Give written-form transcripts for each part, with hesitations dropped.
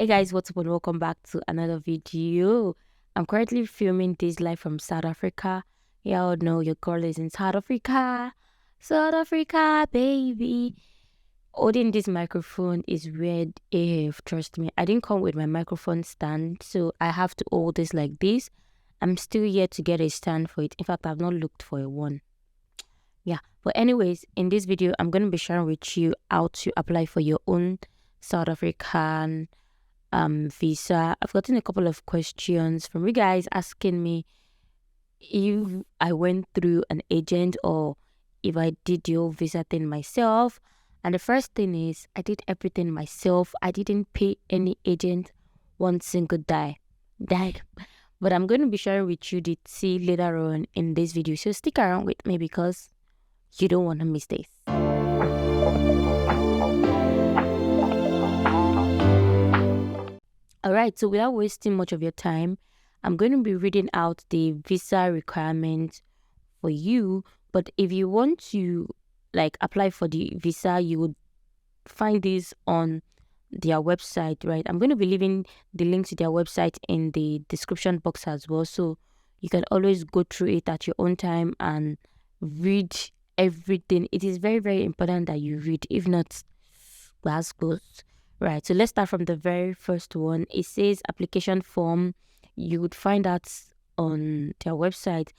Hey guys, what's up and welcome back to another video. I'm currently filming this live from South Africa. Y'all know your girl is in South Africa. South Africa, baby. Holding this microphone is weird AF, trust me. I didn't come with my microphone stand, so I have to hold this like this. I'm still yet to get a stand for it. In fact, I've not looked for a one. Yeah, but anyways, in this video, I'm going to be sharing with you how to apply for your own South African visa. I've gotten a couple of questions from you guys asking me if I went through an agent or if I did the whole visa thing myself. And the first thing is I did everything myself. I didn't pay any agent one single dime. But I'm going to be sharing with you the tea later on in this video. So stick around with me because you don't want to miss this. Alright, so without wasting much of your time, I'm going to be reading out the visa requirements for you. But if you want to apply for the visa, you would find this on their website, right? I'm going to be leaving the link to their website in the description box as well. So you can always go through it at your own time and read everything. It is very, very important that you read. If not, class goes. Right, so let's start from the very first one. It says application form. You would find that on their website,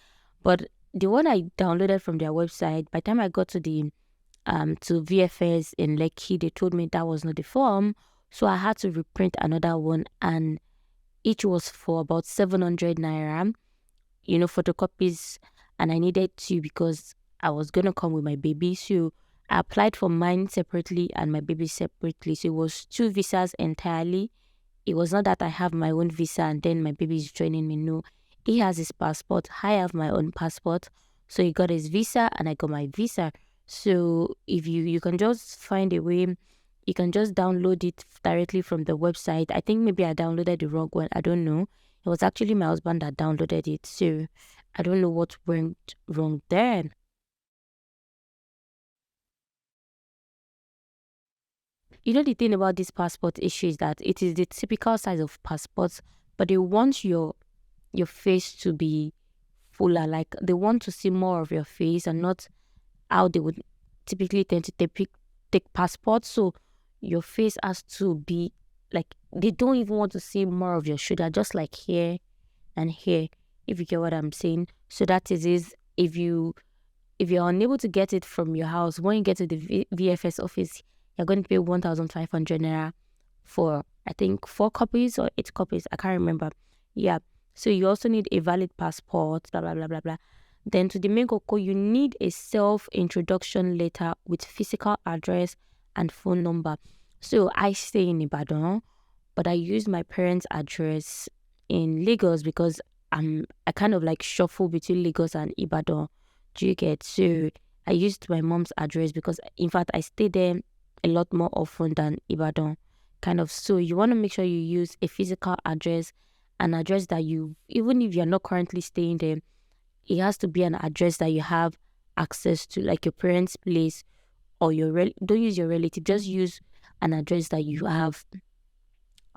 but the one I downloaded from their website, by the time I got to the to VFS in Lekki, they told me that was not the form, so I had to reprint another one, and each was for about 700 naira, photocopies, and I needed two because I was gonna come with my baby, so I applied for mine separately and my baby separately. So it was two visas entirely. It was not that I have my own visa and then my baby is joining me. No, he has his passport. I have my own passport. So he got his visa and I got my visa. So if you can just find a way, you can just download it directly from the website. I think maybe I downloaded the wrong one. I don't know. It was actually my husband that downloaded it. So I don't know what went wrong there. The thing about this passport issue is that it is the typical size of passports, but they want your face to be fuller. Like they want to see more of your face and not how they would typically tend to take passports. So your face has to be like, they don't even want to see more of your shoulder, just like here and here, if you get what I'm saying. So that is if you're unable to get it from your house, when you get to the VFS office, you're going to pay 1,500 naira for, I think, 4 copies or 8 copies. I can't remember. Yeah. So you also need a valid passport, blah, blah, blah, blah, blah. Then to the main cocoa, you need a self-introduction letter with physical address and phone number. So I stay in Ibadan, but I use my parents' address in Lagos because I kind of like shuffle between Lagos and Ibadan. Do you get? So I used my mom's address because, in fact, I stay there a lot more often than Ibadan, kind of. So you want to make sure you use a physical address, an address that you, even if you're not currently staying there, it has to be an address that you have access to, like your parents' place or don't use your relative, just use an address that you have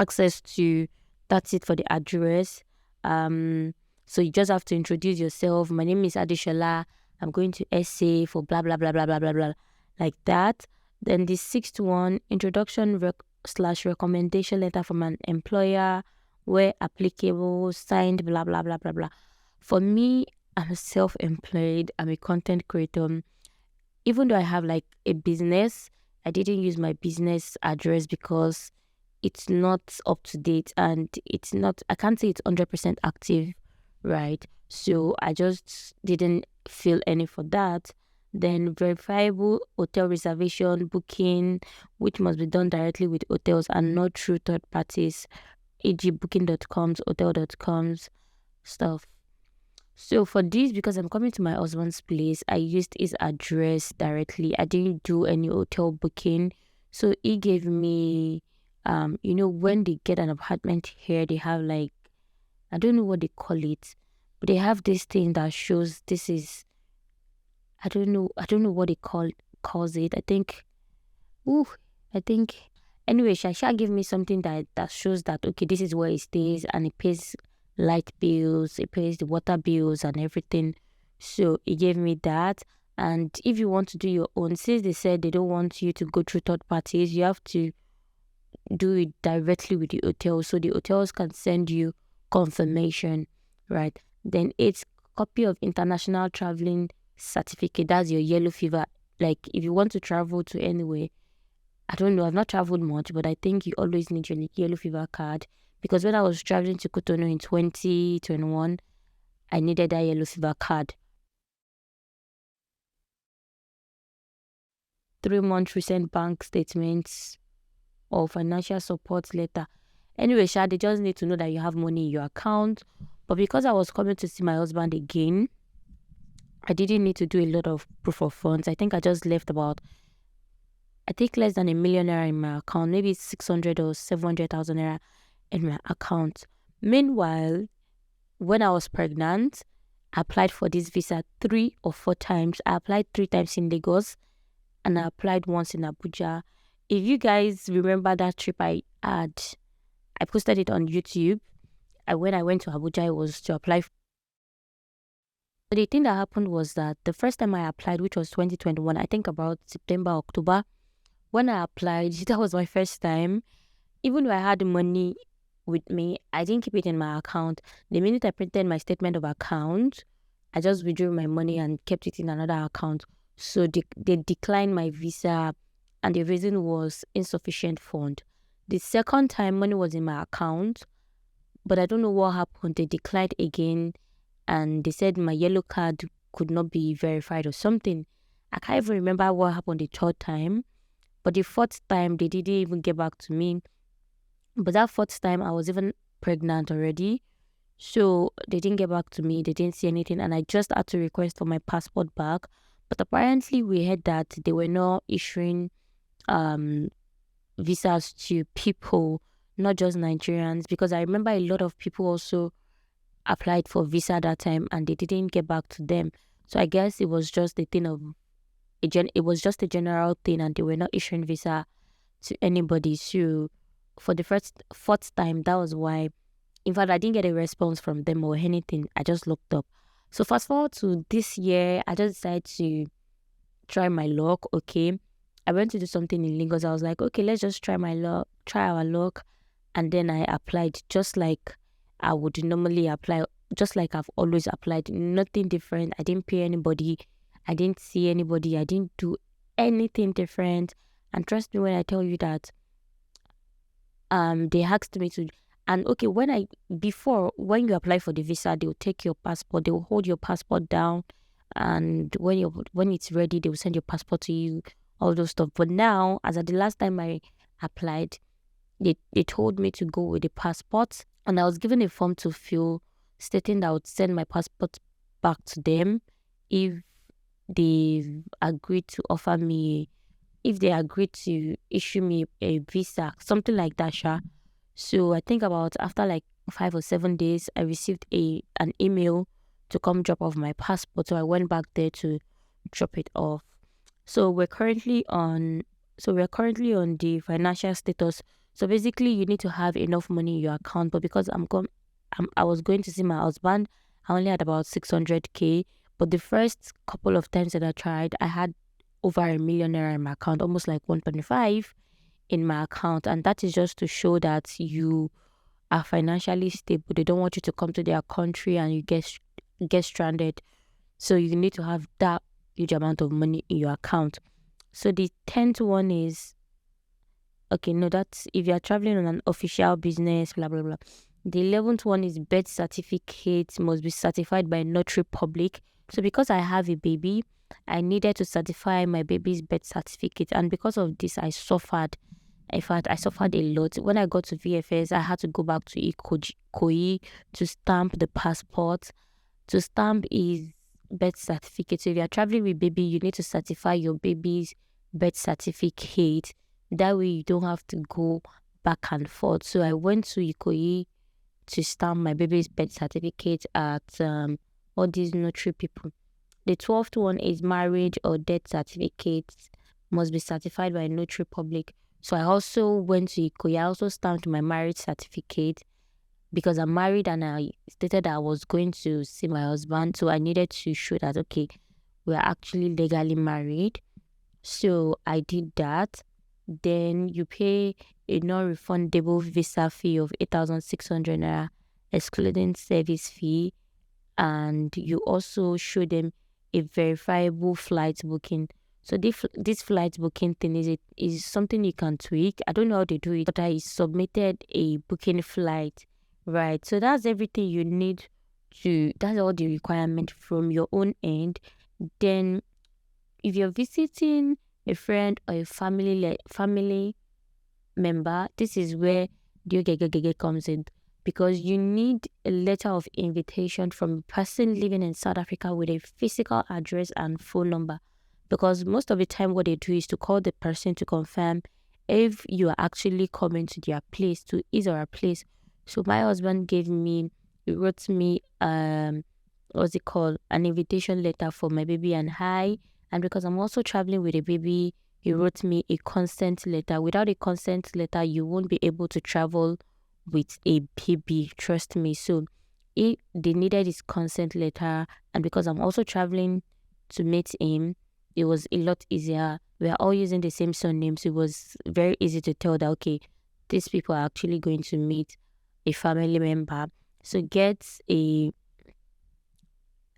access to. That's it for the address. So you just have to introduce yourself. My name is Adeshola. I'm going to SA for blah blah blah blah blah blah blah, like that. Then the 6th one, introduction / recommendation letter from an employer where applicable, signed blah blah blah blah blah. For me, I'm self-employed. I'm a content creator. Even though I have like a business, I didn't use my business address because it's not up to date and it's not, I can't say it's 100% active, right? So I just didn't fill any for that. Then verifiable hotel reservation booking, which must be done directly with hotels and not through third parties, e.g. booking.coms, hotel.coms, stuff. So for this, because I'm coming to my husband's place, I used his address directly. I didn't do any hotel booking. So he gave me, when they get an apartment here, they have like, I don't know what they call it, but they have this thing that shows this is, I don't know what they calls it. I think Anyway, Shasha gave me something that shows that, okay, this is where it stays, and it pays light bills, it pays the water bills and everything. So he gave me that. And if you want to do your own, since they said they don't want you to go through third parties, you have to do it directly with the hotel, so the hotels can send you confirmation, right? Then it's copy of international traveling certificate. That's your yellow fever. Like if you want to travel to anywhere, I don't know, I've not traveled much, but I think you always need your yellow fever card, because when I was traveling to Cotonou in 2021, I needed that yellow fever card. 3 months recent bank statements or financial support letter. Anyway, they just need to know that you have money in your account. But because I was coming to see my husband again, I didn't need to do a lot of proof of funds. I think I just left about, I think, less than £1 million in my account, maybe 600 or 700,000 naira in my account. Meanwhile, when I was pregnant, I applied for this visa 3 or 4 times. I applied 3 times in Lagos, and I applied once in Abuja. If you guys remember that trip I had, I posted it on YouTube. When I went to Abuja, it was to apply. So the thing that happened was that the first time I applied, which was 2021, I think about September, October, when I applied, that was my first time. Even though I had money with me, I didn't keep it in my account. The minute I printed my statement of account, I just withdrew my money and kept it in another account. So they declined my visa, and the reason was insufficient fund. The second time, money was in my account, but I don't know what happened. They declined again, and they said my yellow card could not be verified or something. I can't even remember what happened the third time, but the fourth time, they didn't even get back to me. But that fourth time, I was even pregnant already. So they didn't get back to me. They didn't see anything. And I just had to request for my passport back. But apparently we heard that they were not issuing visas to people, not just Nigerians. Because I remember a lot of people also applied for visa that time, and they didn't get back to them. So I guess it was just a thing of, it was just a general thing, and they were not issuing visa to anybody. So for the fourth time, that was why. In fact, I didn't get a response from them or anything. I just looked up. So fast forward to this year, I just decided to try my luck. Okay, I went to do something in Lagos. I was like, okay, let's just try our luck. And then I applied just like I would normally apply, just like I've always applied. Nothing different. I didn't pay anybody. I didn't see anybody. I didn't do anything different. And trust me when I tell you that they asked me to, and okay, when you apply for the visa, they'll take your passport, they'll hold your passport down, and when it's ready, they'll send your passport to you, all those stuff. But now, as at the last time I applied, they told me to go with the passport, and I was given a form to fill stating that I would send my passport back to them if they agreed to offer me, if they agreed to issue me a visa, something like that, sha. So I think about after like 5 or 7 days, I received an email to come drop off my passport. So I went back there to drop it off. So we're currently on the financial status. So basically, you need to have enough money in your account. But because I was going to see my husband, I only had about 600K. But the first couple of times that I tried, I had over £1 million in my account, almost like 125 in my account. And that is just to show that you are financially stable. They don't want you to come to their country and you get stranded. So you need to have that huge amount of money in your account. So the 10th one is, okay, no, that's if you are traveling on an official business, blah, blah, blah. The 11th one is birth certificate must be certified by notary public. So because I have a baby, I needed to certify my baby's birth certificate. And because of this, I suffered. In fact, I suffered a lot. When I got to VFS, I had to go back to Ikoyi to stamp the passport. To stamp is birth certificate. So if you are traveling with baby, you need to certify your baby's birth certificate. That way you don't have to go back and forth. So I went to Ikoyi to stamp my baby's birth certificate at all these notary people. The 12th one is marriage or death certificates must be certified by notary public. So I also went to Ikoyi. I also stamped my marriage certificate because I'm married and I stated that I was going to see my husband. So I needed to show that, okay, we're actually legally married. So I did that. Then you pay a non-refundable visa fee of 8,600 naira, excluding service fee, and you also show them a verifiable flight booking. So this flight booking thing is something you can tweak. I don't know how they do it, but I submitted a booking flight, right? So that's everything you need to. That's all the requirement from your own end. Then, if you're visiting a friend or a family member, this is where the ogegegege comes in, because you need a letter of invitation from a person living in South Africa with a physical address and phone number. Because most of the time, what they do is to call the person to confirm if you are actually coming to their place, to his or her place. So my husband he wrote me what's it called, an invitation letter for my baby and I. And because I'm also traveling with a baby, he wrote me a consent letter. Without a consent letter, you won't be able to travel with a baby. Trust me. So they needed his consent letter. And because I'm also traveling to meet him, it was a lot easier. We are all using the same surname. So it was very easy to tell that, okay, these people are actually going to meet a family member. So get a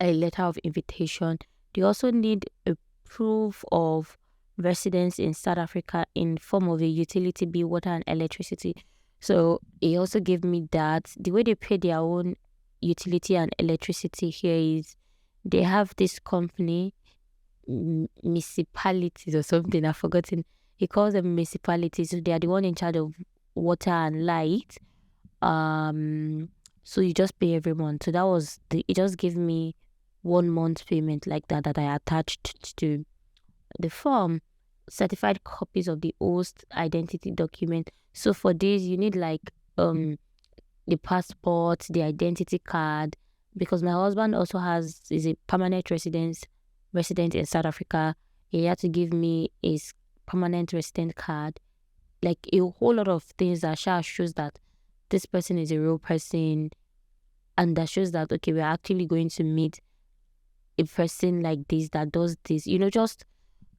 letter of invitation. They also need a proof of residence in South Africa in form of a utility bill, water and electricity. So he also gave me that. The way they pay their own utility and electricity here is they have this company, municipalities or something, I've forgotten. He calls them municipalities. So they are the one in charge of water and light. So you just pay every month. So it just gave me 1 month payment like that I attached to the form. Certified copies of the host identity document. So for this you need like the passport, the identity card, because my husband also is a permanent resident in South Africa. He had to give me his permanent resident card, like a whole lot of things that shows that this person is a real person, and that shows that, okay, we're actually going to meet a person like this that does this, just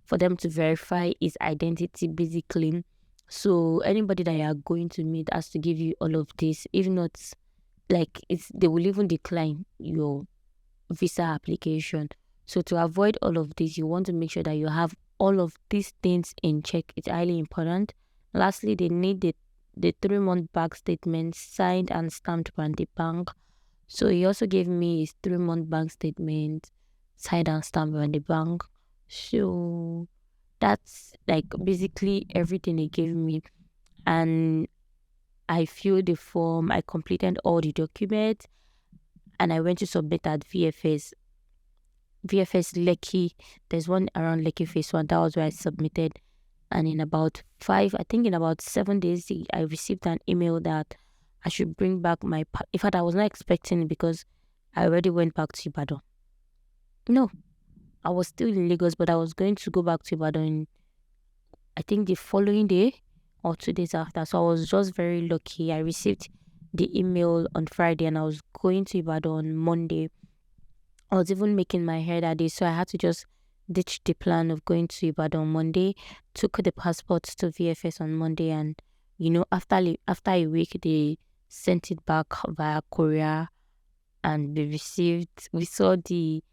for them to verify his identity basically. So anybody that you are going to meet has to give you all of this. If not, like they will even decline your visa application. So to avoid all of this, you want to make sure that you have all of these things in check. It's highly important. Lastly, they need the 3-month bank statement signed and stamped by the bank. So he also gave me his 3-month bank statement signed and stamped by the bank. So that's like basically everything he gave me. And I filled the form, I completed all the documents, and I went to submit at VFS Lekki. There's one around Lekki Phase 1. That was where I submitted. And in about 7 days, I received an email that I should bring back in fact, I was not expecting it because I already went back to Ibadan. No, I was still in Lagos, but I was going to go back to Ibadan, I think the following day or 2 days after. So I was just very lucky. I received the email on Friday and I was going to Ibadan on Monday. I was even making my hair that day, so I had to just ditch the plan of going to Ibadan on Monday, took the passports to VFS on Monday, and after a week they sent it back via courier, and we saw the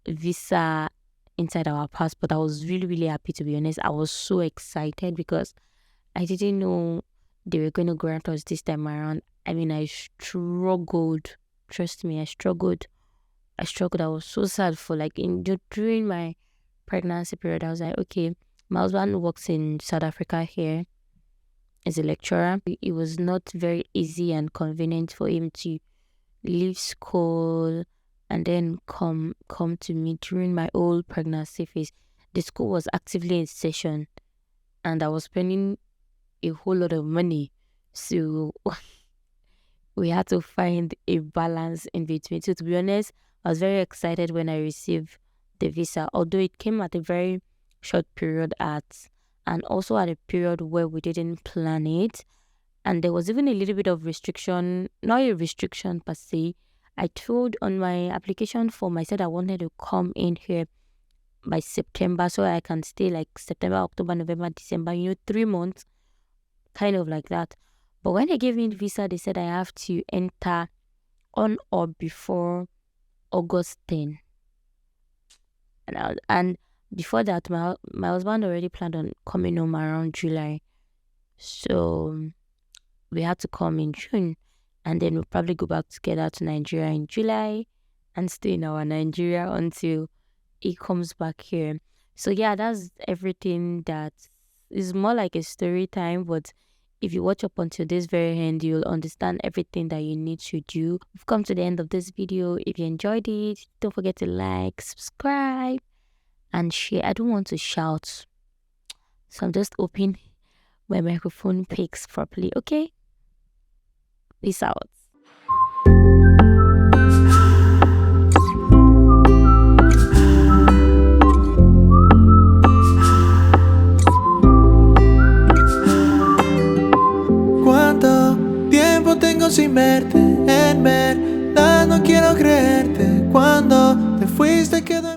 visa inside our passport. I was really, really happy, to be honest. I was so excited because I didn't know they were going to grant us this time around. I mean, I struggled. Trust me, I struggled. I was so sad for during my pregnancy period. I was like, okay, my husband works in South Africa here as a lecturer. It was not very easy and convenient for him to leave school and then come to me during my whole pregnancy phase. The school was actively in session and I was spending a whole lot of money. So we had to find a balance in between. So to be honest, I was very excited when I received the visa, although it came at a very short period at and also at a period where we didn't plan it. And there was even a little bit of restriction, not a restriction per se. I told on my application form, I said I wanted to come in here by September so I can stay like September, October, November, December, 3 months, kind of like that. But when they gave me the visa, they said I have to enter on or before August 10. And before that, my husband already planned on coming home around July. So we had to come in June, and then we'll probably go back together to Nigeria in July and stay in our Nigeria until he comes back here. So yeah, that's everything. That is more like a story time, but if you watch up until this very end, you'll understand everything that you need to do. We've come to the end of this video. If you enjoyed it, don't forget to like, subscribe, and share. I don't want to shout, so I'm just hoping my microphone picks properly. Okay, peace out. ¿Cuánto tiempo tengo sin verte? En verdad no quiero creerte. Cuando te fuiste quedó en